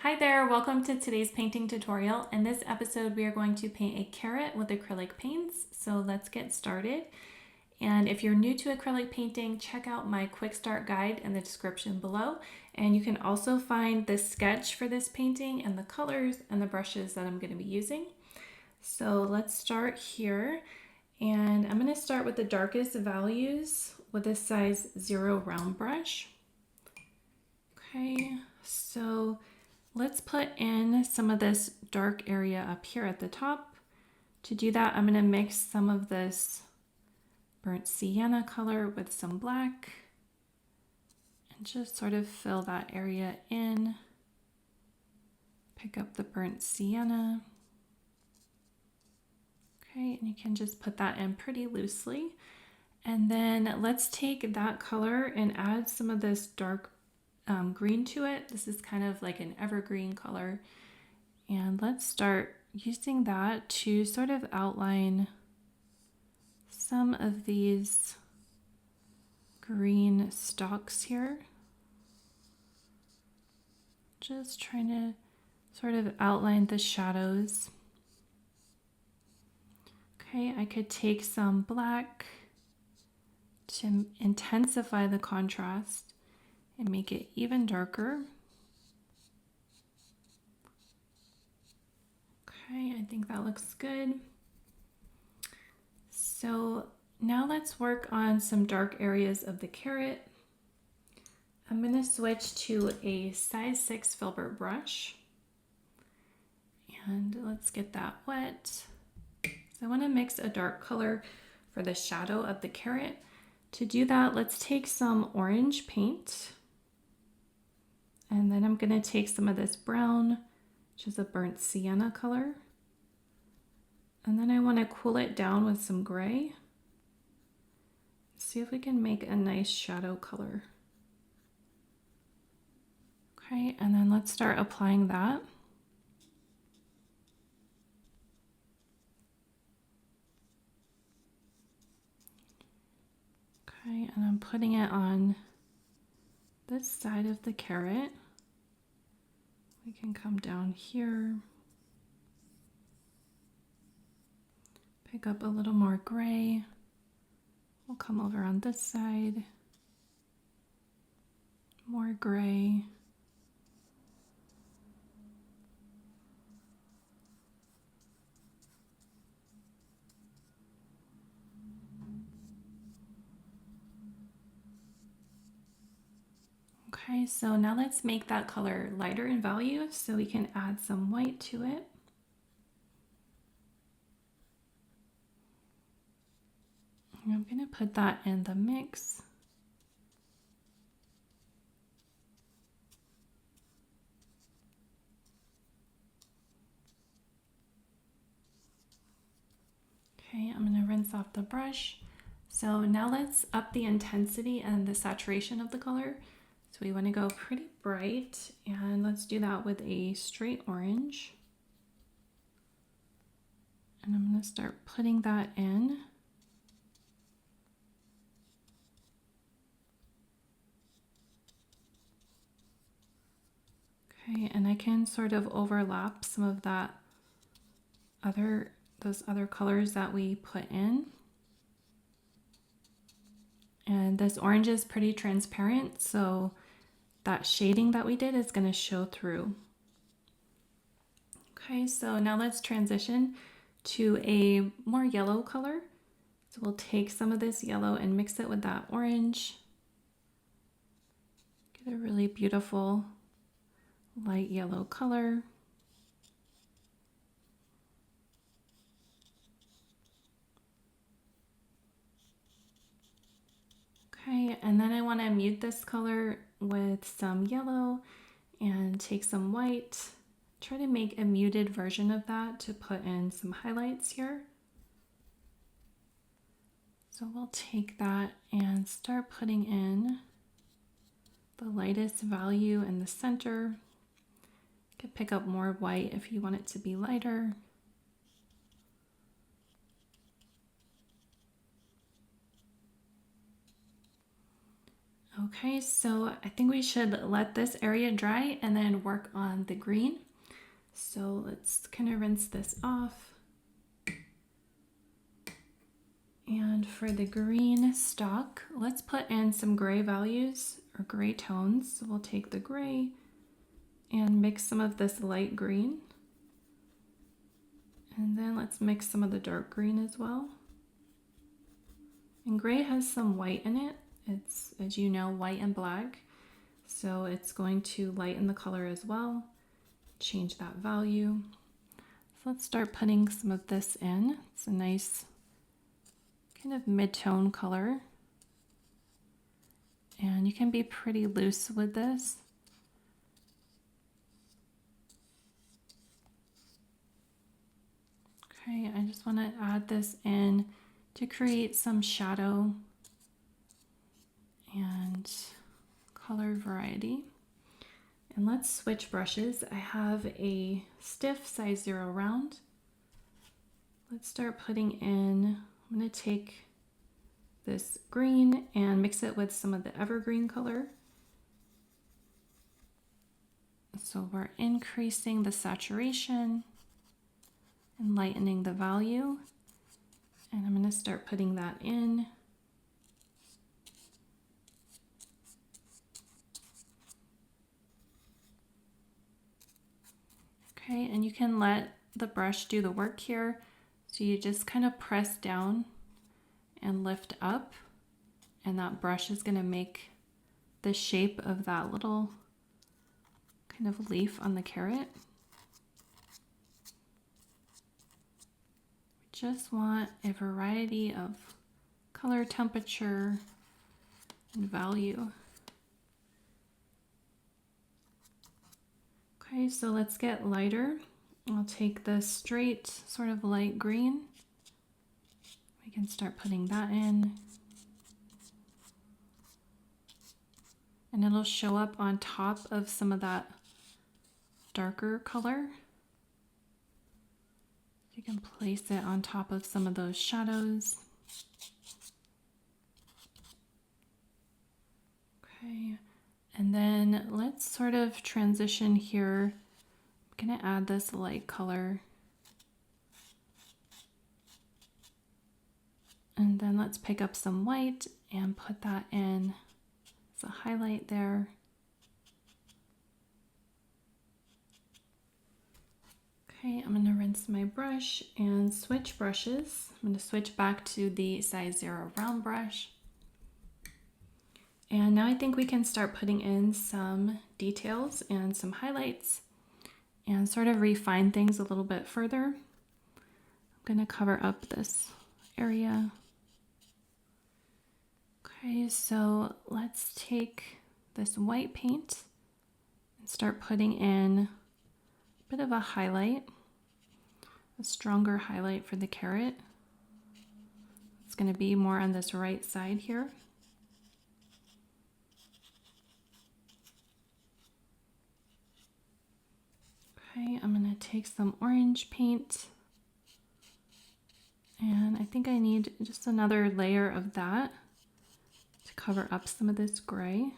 Hi there, welcome to today's painting tutorial. In this episode, we are going to paint a carrot with acrylic paints. So let's get started. And if you're new to acrylic painting, check out my quick start guide in the description below. And you can also find the sketch for this painting and the colors and the brushes that I'm going to be using. So let's start here. And I'm going to start with the darkest values with a size 0 round brush. Okay, so let's put in some of this dark area up here at the top. To do that, I'm going to mix some of this burnt sienna color with some black and just sort of fill that area in. Pick up the burnt sienna. Okay, and you can just put that in pretty loosely. And then let's take that color and add some of this dark green to it. This is kind of like an evergreen color. And let's start using that to sort of outline some of these green stalks here. Just trying to sort of outline the shadows. Okay, I could take some black to intensify the contrast and make it even darker. Okay, I think that looks good. So now let's work on some dark areas of the carrot. I'm going to switch to a size 6 filbert brush. And let's get that wet. So I want to mix a dark color for the shadow of the carrot. To do that, let's take some orange paint. And then I'm going to take some of this brown, which is a burnt sienna color. And then I want to cool it down with some gray. See if we can make a nice shadow color. Okay, and then let's start applying that. Okay, and I'm putting it on this side of the carrot. We can come down here. Pick up a little more gray. We'll come over on this side. More gray. Okay, so now let's make that color lighter in value so we can add some white to it. I'm going to put that in the mix. Okay, I'm going to rinse off the brush. So now let's up the intensity and the saturation of the color. So we want to go pretty bright, and let's do that with a straight orange. And I'm going to start putting that in. Okay, and I can sort of overlap some of that those other colors that we put in. And this orange is pretty transparent, so that shading that we did is going to show through. Okay, so now let's transition to a more yellow color. So we'll take some of this yellow and mix it with that orange. Get a really beautiful light yellow color. Okay, and then I want to mute this color with some yellow and take some white. Try to make a muted version of that to put in some highlights here. So we'll take that and start putting in the lightest value in the center. You could pick up more white if you want it to be lighter. Okay, so I think we should let this area dry and then work on the green. So let's kind of rinse this off. And for the green stock, let's put in some gray values or gray tones. So we'll take the gray and mix some of this light green. And then let's mix some of the dark green as well. And gray has some white in it. It's, as you know, white and black. So it's going to lighten the color as well. Change that value. So let's start putting some of this in. It's a nice kind of mid-tone color. And you can be pretty loose with this. Okay, I just want to add this in to create some shadow and color variety. And let's switch brushes. I have a stiff size 0 round. Let's start putting in, I'm going to take this green and mix it with some of the Evergreen color. So we're increasing the saturation and lightening the value. And I'm going to start putting that in. Okay, and you can let the brush do the work here. So you just kind of press down and lift up, and that brush is going to make the shape of that little kind of leaf on the carrot. We just want a variety of color, temperature, and value. Okay, so let's get lighter. I'll take the straight sort of light green. We can start putting that in. And it'll show up on top of some of that darker color. You can place it on top of some of those shadows. Okay, and then let's sort of transition here. I'm gonna add this light color. And then let's pick up some white and put that in as a highlight there. Okay, I'm going to rinse my brush and switch brushes. I'm going to switch back to the size 0 round brush. And now I think we can start putting in some details and some highlights and sort of refine things a little bit further. I'm going to cover up this area. Okay, so let's take this white paint and start putting in a bit of a highlight, a stronger highlight for the carrot. It's going to be more on this right side here. Okay, I'm going to take some orange paint, and I think I need just another layer of that to cover up some of this gray.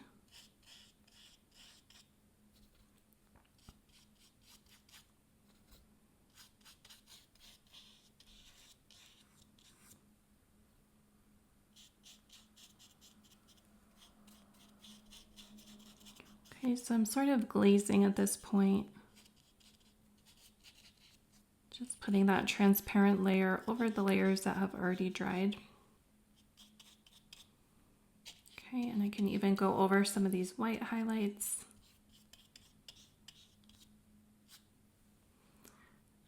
Okay, so I'm sort of glazing at this point. Just putting that transparent layer over the layers that have already dried. Okay, and I can even go over some of these white highlights.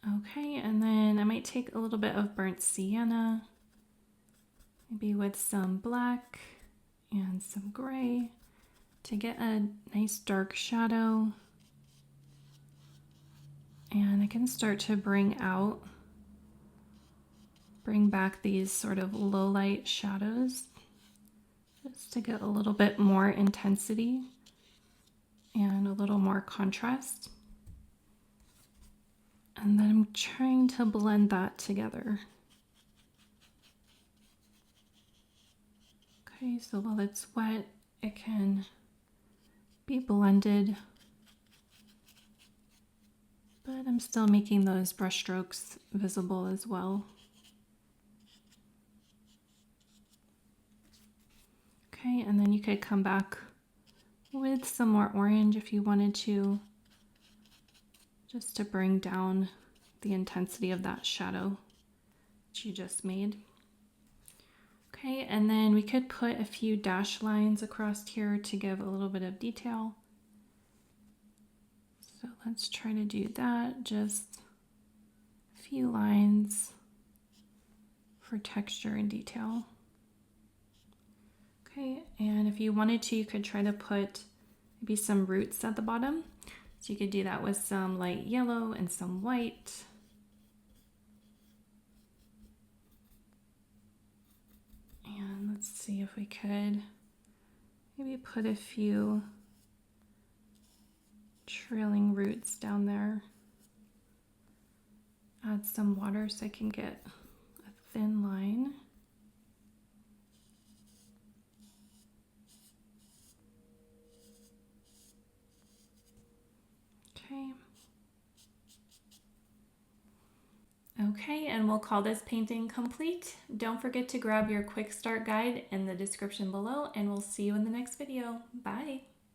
Okay, and then I might take a little bit of burnt sienna, maybe with some black and some gray to get a nice dark shadow. And I can start to bring back these sort of low light shadows just to get a little bit more intensity and a little more contrast. And then I'm trying to blend that together. Okay, so while it's wet, it can be blended, but I'm still making those brush strokes visible as well. Okay, and then you could come back with some more orange if you wanted to, just to bring down the intensity of that shadow that you just made. Okay, and then we could put a few dash lines across here to give a little bit of detail. So let's try to do that, just a few lines for texture and detail. Okay, and if you wanted to, you could try to put maybe some roots at the bottom. So you could do that with some light yellow and some white. And let's see if we could maybe put a few trailing roots down there. Add some water so I can get a thin line. Okay. Okay, and we'll call this painting complete. Don't forget to grab your quick start guide in the description below, and we'll see you in the next video. Bye.